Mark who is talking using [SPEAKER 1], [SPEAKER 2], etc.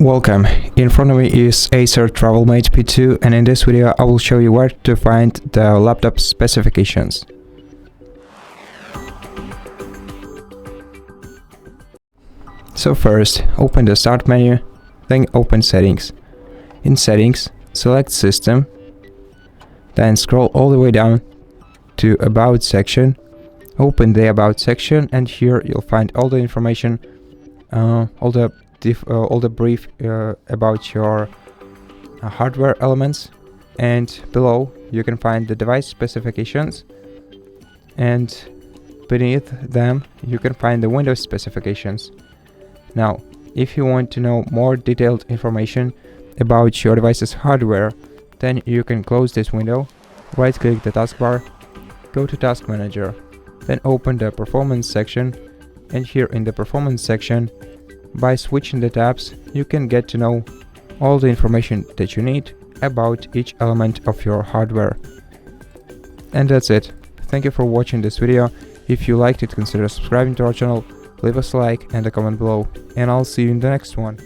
[SPEAKER 1] Welcome, in front of me is ACER TravelMate P2, and in this video I will show you where to find the laptop specifications. So first, open the Start menu, then open Settings. In Settings, select System, then scroll all the way down to About section, open the About section, and here you'll find all the information, all the brief about your hardware elements, and below you can find the device specifications, and beneath them you can find the Windows specifications. Now, if you want to know more detailed information about your device's hardware, then you can close this window, right click the taskbar, go to Task Manager, then open the Performance section, and here in the Performance section, by switching the tabs, you can get to know all the information that you need about each element of your hardware. And that's it. Thank you for watching this video. If you liked it, consider subscribing to our channel, leave us a like and a comment below, and I'll see you in the next one.